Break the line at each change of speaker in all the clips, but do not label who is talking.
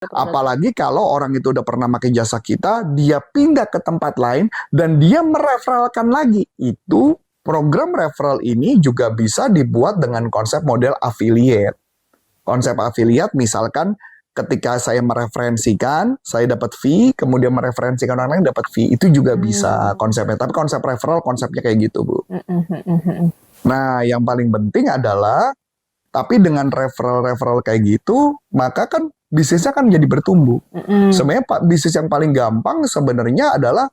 Apalagi kalau orang itu udah pernah pakai jasa kita, dia pindah ke tempat lain dan dia mereferalkan lagi. Itu program referral ini juga bisa dibuat dengan konsep model affiliate. Konsep affiliate misalkan ketika saya mereferensikan, saya dapat fee, kemudian mereferensikan orang lain dapat fee. Itu juga bisa konsepnya. Tapi konsep referral konsepnya kayak gitu, Bu. Nah, yang paling penting adalah tapi dengan referral kayak gitu, maka kan bisnisnya kan jadi bertumbuh. Sebenarnya bisnis yang paling gampang sebenarnya adalah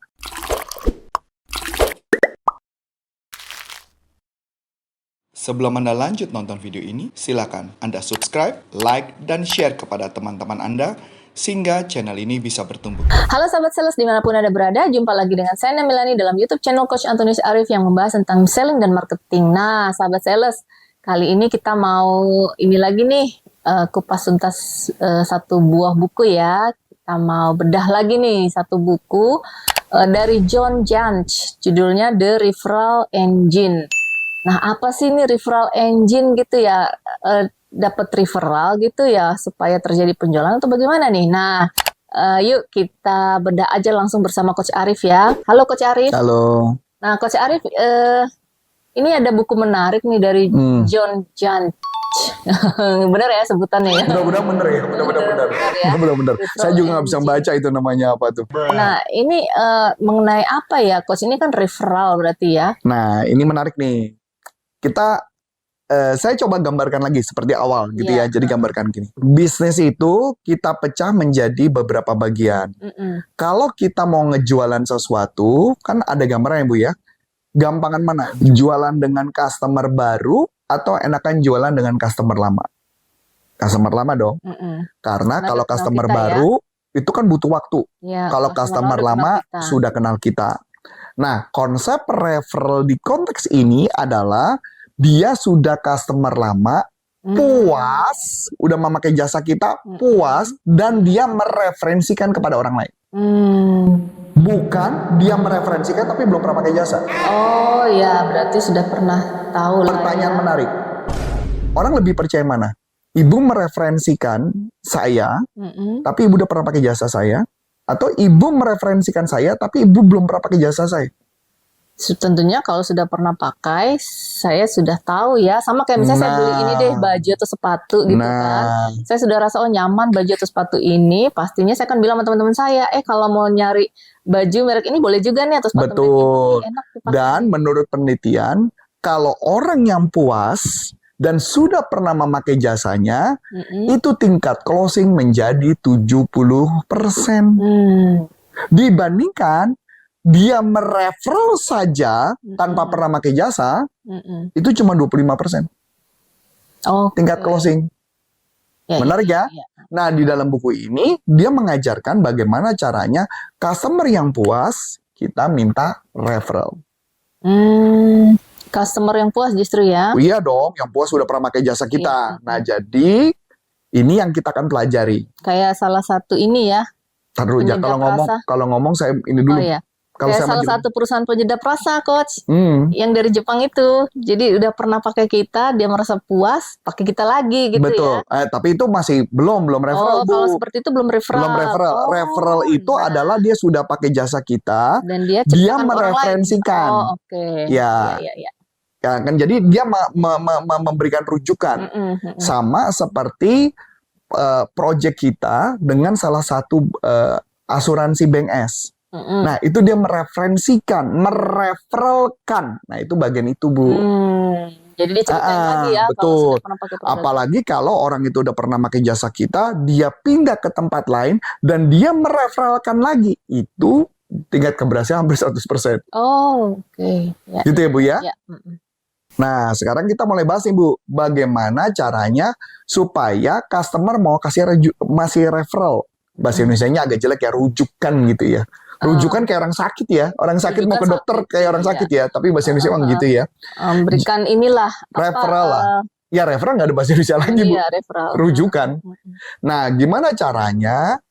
Sebelum Anda lanjut nonton video ini, silakan Anda subscribe, like, dan share kepada teman-teman Anda sehingga channel ini bisa bertumbuh.
Halo sahabat sales dimanapun Anda berada, jumpa lagi dengan saya Milani dalam YouTube channel Coach Antonius Arif yang membahas tentang selling dan marketing. Nah, sahabat sales, kali ini kita mau lagi nih kupas tuntas satu buah buku ya. Kita mau bedah lagi nih satu buku dari John Jantsch, judulnya The Referral Engine. Nah, apa sih ini referral engine gitu ya? Dapat referral gitu ya supaya terjadi penjualan atau bagaimana nih? Nah, yuk kita bedah aja langsung bersama Coach Arif ya. Halo Coach Arif.
halo.
Nah, Coach Arif, ini ada buku menarik nih dari John Jantsch. Bener ya sebutannya ya?
Mudah-mudahan bener ya. Mudah-mudahan. Saya juga nggak bisa baca itu namanya apa tuh.
Nah, ini mengenai apa ya, Coach? Ini kan referral berarti ya?
Nah, ini menarik nih. Saya coba gambarkan lagi seperti awal gitu ya. Jadi gambarkan gini. Bisnis itu kita pecah menjadi beberapa bagian. Kalau kita mau ngejualan sesuatu, kan ada gambaran ya Bu ya. Gampangan mana? Jualan dengan customer baru atau enakan jualan dengan customer lama? Customer lama dong. Karena kalau customer baru itu kan butuh waktu. Kalau customer lama sudah kenal kita. Nah, konsep referral di konteks ini adalah dia sudah customer lama, puas, udah memakai jasa kita, puas, dan dia mereferensikan kepada orang lain. Bukan dia mereferensikan tapi belum pernah pakai jasa.
Oh ya, berarti sudah pernah tahu lah.
Pertanyaan menarik. Orang lebih percaya mana? Ibu mereferensikan saya, tapi ibu udah pernah pakai jasa saya, atau ibu mereferensikan saya, tapi ibu belum pernah pakai jasa saya?
Tentunya kalau sudah pernah pakai, saya sudah tahu ya. Sama kayak misalnya saya beli ini deh, baju atau sepatu gitu kan. Saya sudah rasa nyaman baju atau sepatu ini. Pastinya saya akan bilang sama teman-teman saya, kalau mau nyari baju merek ini boleh juga nih atau sepatu merek ini enak dipakai. Dan
menurut penelitian, kalau orang yang puas dan sudah pernah memakai jasanya, itu tingkat closing menjadi 70%. Dibandingkan dia mereferral saja tanpa pernah pakai jasa, itu cuma 25%. Tingkat closing. Menarik ya? Nah, di dalam buku ini, dia mengajarkan bagaimana caranya customer yang puas, kita minta referral.
Customer yang puas justru ya?
Iya dong, yang puas sudah pernah pakai jasa kita. Nah, jadi ini yang kita akan pelajari.
Kayak salah satu ini ya.
Taruh ya, kalau ngomong saya ini dulu.
Oh iya. Kayak salah satu perusahaan penyedap rasa, Coach. Yang dari Jepang itu. Jadi udah pernah pakai kita, dia merasa puas, pakai kita lagi gitu.
Betul.
Ya.
Tapi itu masih belum referral, Bu.
Kalau seperti itu belum referral.
Belum referral. Referral itu adalah dia sudah pakai jasa kita,
dan dia
mereferensikan. Ya. Ya kan, jadi dia memberikan rujukan. Sama seperti project kita dengan salah satu asuransi Bank S. Nah, itu dia mereferensikan, mereferalkan. Nah, itu bagian itu, Bu.
Jadi dia ceritain lagi ya.
Betul. Apalagi kalau orang itu udah pernah pakai jasa kita, dia pindah ke tempat lain, dan dia mereferalkan lagi. Itu tingkat keberhasilan hampir 100%.
Ya.
Gitu ya, Bu ya? Nah, sekarang kita mulai bahas nih, Bu. Bagaimana caranya supaya customer mau masih referral. Bahasa Indonesianya agak jelek ya, rujukan gitu ya. Rujukan kayak orang sakit ya. Orang sakit rujukan mau ke dokter kayak orang sakit ya. Tapi bahasa Indonesia emang gitu ya.
Berikan inilah.
Referral lah. Ya referral nggak ada bahasa Indonesia lagi, Bu.
Referral.
Rujukan. Nah, gimana caranya?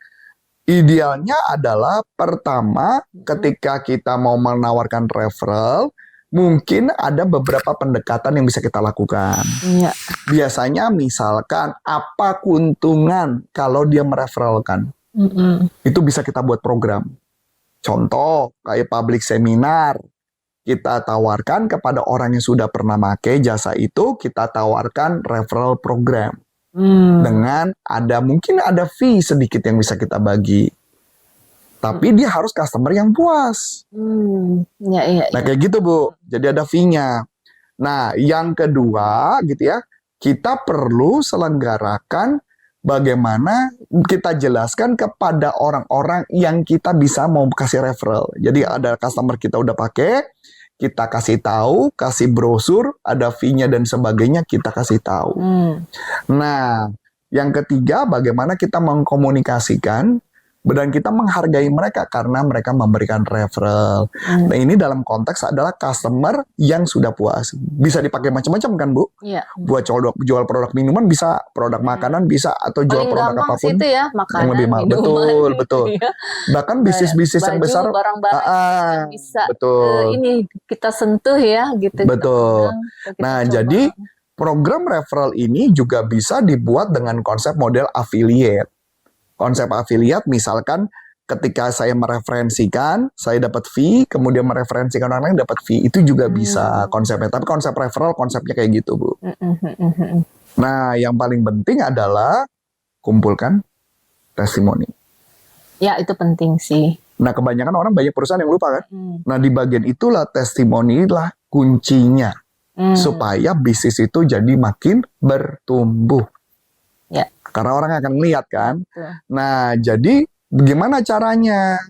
Idealnya adalah pertama ketika kita mau menawarkan referral, mungkin ada beberapa pendekatan yang bisa kita lakukan.
Iya.
Biasanya misalkan apa keuntungan kalau dia mereferalkan. Itu bisa kita buat program. Contoh kayak public seminar. Kita tawarkan kepada orang yang sudah pernah pakai jasa itu, kita tawarkan referral program. Dengan mungkin ada fee sedikit yang bisa kita bagi. Tapi dia harus customer yang puas.
Iya.
Nah kayak gitu Bu, jadi ada fee-nya. Nah yang kedua gitu ya, kita perlu selenggarakan bagaimana kita jelaskan kepada orang-orang yang kita bisa mau kasih referral. Jadi ada customer kita udah pakai, kita kasih tahu, kasih brosur, ada fee-nya dan sebagainya, kita kasih tahu. Nah, yang ketiga bagaimana kita mengkomunikasikan dan kita menghargai mereka karena mereka memberikan referral. Nah, ini dalam konteks adalah customer yang sudah puas. Bisa dipakai macam-macam kan, Bu?
Iya.
Buat jual produk minuman bisa, produk makanan bisa, atau jual
Paling
produk
gampang
apapun.
sih itu ya, makanan,
yang lebih mahal.
minuman.
Betul.
Iya.
Bahkan bisnis-bisnis yang
Baju,
besar,
barang-barang yang bisa
betul.
ini kita sentuh ya, gitu.
Betul.
Kita
Nah,
coba.
jadi program referral ini juga bisa dibuat dengan konsep model affiliate. Konsep affiliate misalkan ketika saya mereferensikan, saya dapat fee, kemudian mereferensikan orang lain dapat fee, itu juga bisa konsepnya. Tapi konsep referral konsepnya kayak gitu, Bu. Nah, yang paling penting adalah kumpulkan testimoni.
Ya, itu penting sih.
Nah, kebanyakan orang banyak perusahaan yang lupa kan. Nah, di bagian itulah testimoni lah kuncinya. Supaya bisnis itu jadi makin bertumbuh.
Ya.
Karena orang akan melihat kan.
Betul.
Nah, jadi bagaimana caranya?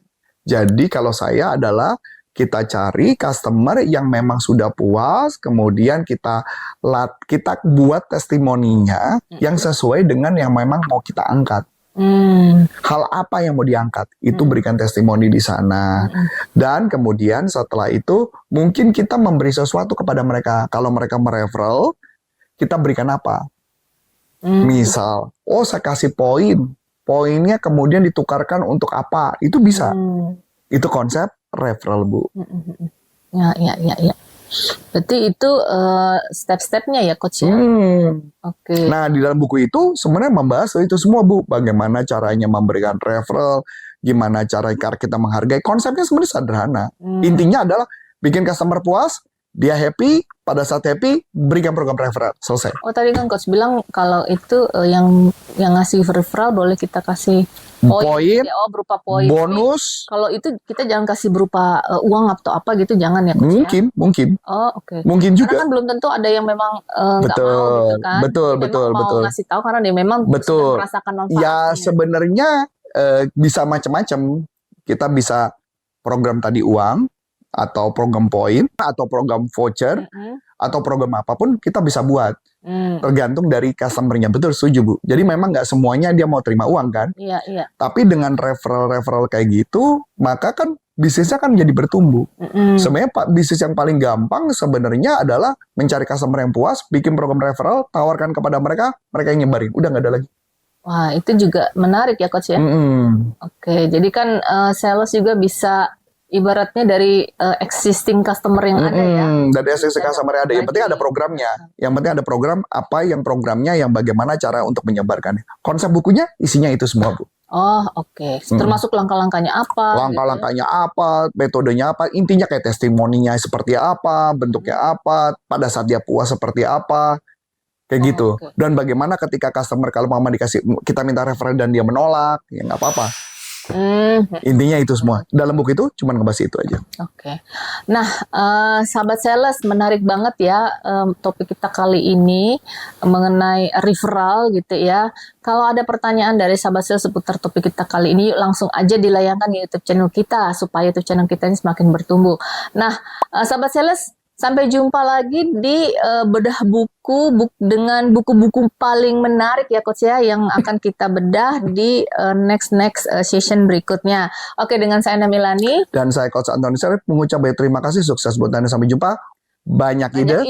Jadi kalau saya adalah kita cari customer yang memang sudah puas, kemudian kita buat testimoninya yang sesuai dengan yang memang mau kita angkat. Hal apa yang mau diangkat? Itu berikan testimoni di sana. Dan kemudian setelah itu mungkin kita memberi sesuatu kepada mereka. Kalau mereka mereferral, kita berikan apa? Misal, saya kasih poin. Poinnya kemudian ditukarkan untuk apa? Itu bisa. Itu konsep referral, Bu.
Ya. Berarti itu step-stepnya ya, Coach ya? Oke.
Nah, di dalam buku itu sebenarnya membahas itu semua, Bu. Bagaimana caranya memberikan referral, gimana cara kita menghargai. Konsepnya sebenarnya sederhana. Intinya adalah bikin customer puas, dia happy, pada saat happy, berikan program referral. Selesai.
Oh, tadi kan Coach bilang kalau itu yang ngasih referral boleh kita kasih poin, ya, berupa poin.
Bonus.
Kalau itu kita jangan kasih berupa uang atau apa gitu, jangan ya Coach ya?
Mungkin.
Oh, oke.
Mungkin juga.
Karena kan belum tentu ada yang memang nggak mau gitu kan.
Betul.
Mau ngasih tahu karena dia memang sudah merasakan manfaatnya.
Ya, sebenarnya bisa macam-macam. Kita bisa program tadi uang, atau program poin, atau program voucher, atau program apapun kita bisa buat. Tergantung dari customer-nya. Betul, setuju, Bu. Jadi memang nggak semuanya dia mau terima uang kan?
Iya.
Tapi dengan referral kayak gitu, maka kan bisnisnya kan jadi bertumbuh. Sebenarnya bisnis yang paling gampang sebenarnya adalah mencari customer yang puas, bikin program referral, tawarkan kepada mereka yang nyebarin. Udah nggak ada lagi.
Wah, itu juga menarik ya Coach ya? Oke, jadi kan sales juga bisa ibaratnya dari existing customer yang ada ya.
Dari existing customer yang ada. Yang penting ada programnya. Yang penting ada program programnya yang bagaimana cara untuk menyebarkannya. Konsep bukunya isinya itu semua, Bu.
Oh, oke. Termasuk langkah-langkahnya apa?
Langkah-langkahnya apa, metodenya apa, intinya kayak testimoninya seperti apa, bentuknya apa, pada saat dia puas seperti apa. Kayak gitu.
Oke.
Dan bagaimana ketika customer kalau mama kita minta referral dan dia menolak, ya nggak apa-apa. Intinya itu semua. Dalam buku itu cuma ngebahas itu aja.
Oke. Nah, sahabat sales, menarik banget ya topik kita kali ini mengenai referral gitu ya. Kalau ada pertanyaan dari sahabat sales seputar topik kita kali ini, langsung aja dilayangkan di YouTube channel kita supaya YouTube channel kita ini semakin bertumbuh. Nah, sahabat sales, sampai jumpa lagi di bedah buku dengan buku-buku paling menarik ya Coach ya, yang akan kita bedah di next session berikutnya. Oke, dengan saya Milani
dan saya Coach Antoni Syarif mengucap terima kasih, sukses buat Anda, sampai jumpa. Banyak ide,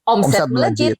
omset melejit.